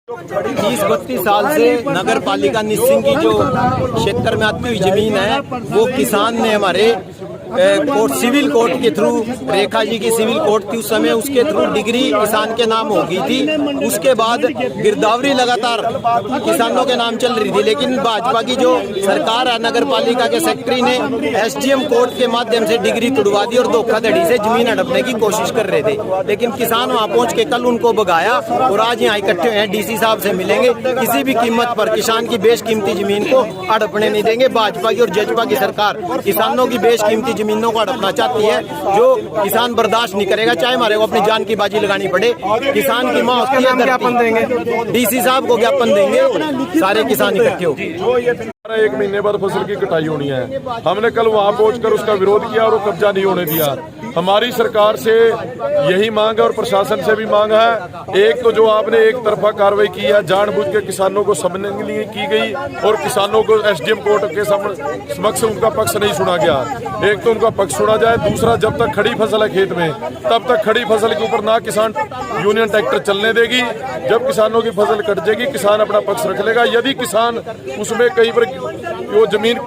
30-32 साल से नगर पालिका निसिंग की जो क्षेत्र में आती हुई जमीन है वो किसान ने हमारे कोर्ट सिविल कोर्ट के थ्रू, रेखा जी की सिविल कोर्ट थी उस समय, उसके थ्रू डिग्री किसान के नाम हो गई थी। उसके बाद गिरदावरी लगातार किसानों के नाम चल रही थी, लेकिन भाजपा की जो सरकार है, नगर पालिका के सेक्रेटरी ने एसडीएम कोर्ट के माध्यम से डिग्री तुड़वा दी और धोखाधड़ी से जमीन हड़पने की कोशिश कर रहे थे। लेकिन किसान वहां पहुंच के कल उनको भगाया और आज यहाँ इकट्ठे हुए हैं। डीसी साहब से मिलेंगे, किसी भी कीमत पर किसान की बेशकीमती जमीन को हड़पने नहीं देंगे। भाजपा की और जजपा की सरकार किसानों की बेशकीमती जमीनों को हड़पना चाहती है, जो किसान बर्दाश्त नहीं करेगा, चाहे हमारे को अपनी जान की बाजी लगानी पड़े। किसान की मां होती है, ज्ञापन देंगे, डीसी साहब को ज्ञापन देंगे, सारे किसान इकट्ठे होंगे। 1 महीने बाद फसल की कटाई होनी है। हमने कल वहां पहुंचकर उसका विरोध किया और वो कब्जा नहीं होने दिया। हमारी सरकार से यही मांग है और प्रशासन से भी मांग है। एक तो जो आपने एक तरफा कार्रवाई की है, जानबूझ के किसानों को समझने के लिए की गई और किसानों को एसडीएम कोर्ट के समक्ष उनका पक्ष नहीं सुना गया। एक तो उनका पक्ष सुना जाए, दूसरा जब तक खड़ी फसल है खेत में तब तक खड़ी फसल के ऊपर ना किसान यूनियन ट्रैक्टर चलने देगी। जब किसानों की फसल कट जाएगी किसान अपना पक्ष रख लेगा। यदि किसान उसमें कहीं पर वो जमीन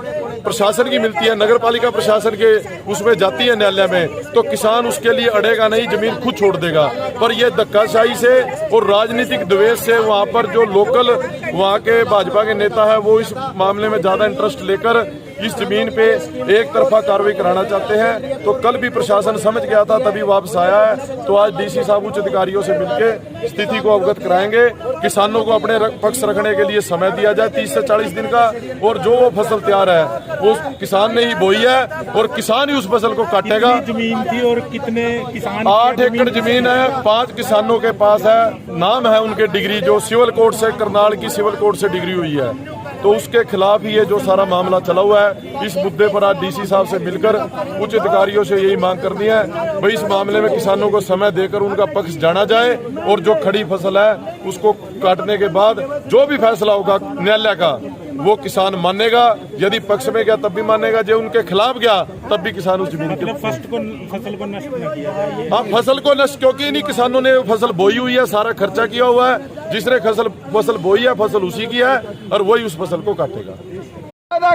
प्रशासन की मिलती है, नगर पालिका प्रशासन के उसमें जाती है न्यायालय में, तो किसान उसके लिए अड़ेगा नहीं, जमीन खुद छोड़ देगा। पर ये धक्काशाही से और राजनीतिक द्वेष से वहां पर जो लोकल वहां के भाजपा के नेता है वो इस मामले में ज्यादा इंटरेस्ट लेकर इस जमीन पे एक तरफा कार्रवाई कराना चाहते हैं। तो कल भी प्रशासन समझ गया था तभी वापस आया है। तो आज डीसी साहब उच्च अधिकारियों से मिलकर स्थिति को अवगत कराएंगे। किसानों को अपने पक्ष रखने के लिए समय दिया जाए 30 से 40 दिन का, और जो वो फसल तैयार है वो किसान ने ही बोई है और किसान ही उस फसल को काटेगा। जमीन थी और कितने किसान? 8 एकड़ जमीन है, 5 किसानों के पास है, नाम है उनके डिग्री, जो सिविल कोर्ट से, करनाल की सिविल कोर्ट से डिग्री हुई है। तो उसके खिलाफ ही ये जो सारा मामला चला हुआ है। इस मुद्दे पर आज डीसी साहब से मिलकर उच्च अधिकारियों से यही मांग करनी है, भाई इस मामले में किसानों को समय देकर उनका पक्ष जाना जाए और जो खड़ी फसल है उसको काटने के बाद जो भी फैसला होगा न्यायालय का वो किसान मानेगा। यदि पक्ष में गया तब भी मानेगा, जो उनके खिलाफ गया तब भी किसान उस जमीन मतलब फसल को नष्ट न किया जाए। हाँ, फसल को नष्ट, क्योंकि इन्हीं किसानों ने फसल बोई हुई है, सारा खर्चा किया हुआ है। जिसने फसल बोई है फसल उसी की है और वही उस फसल को काटेगा।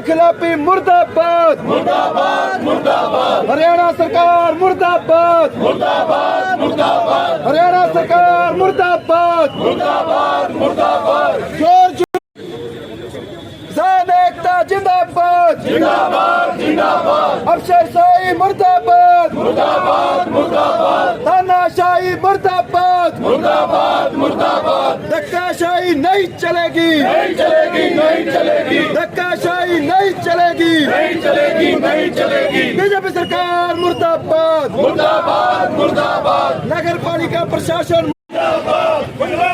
खिलाफी मुर्दाबाद, मुर्दाबाद, मुर्दाबाद। हरियाणा सरकार मुर्दाबाद, मुर्दाबाद, मुर्दाबाद। हरियाणा सरकार मुर्दाबाद, मुर्दाबाद, मुर्दाबाद। किसान एकता जिंदाबाद, जिंदाबाद, जिंदाबाद। अफसरशाही मुर्दाबाद, मुर्दाबाद, मुर्दाबाद। तानाशाही मुर्दाबाद, मुर्दाबाद, मुर्दाबाद। धक्काशाही नहीं चलेगी, नहीं चलेगी, नहीं चलेगी। धक्काशाही नहीं चलेगी, नहीं चलेगी, नहीं चलेगी। बीजेपी सरकार मुर्दाबाद, मुर्दाबाद, मुर्दाबाद। नगर पालिका प्रशासन मुर्दाबाद।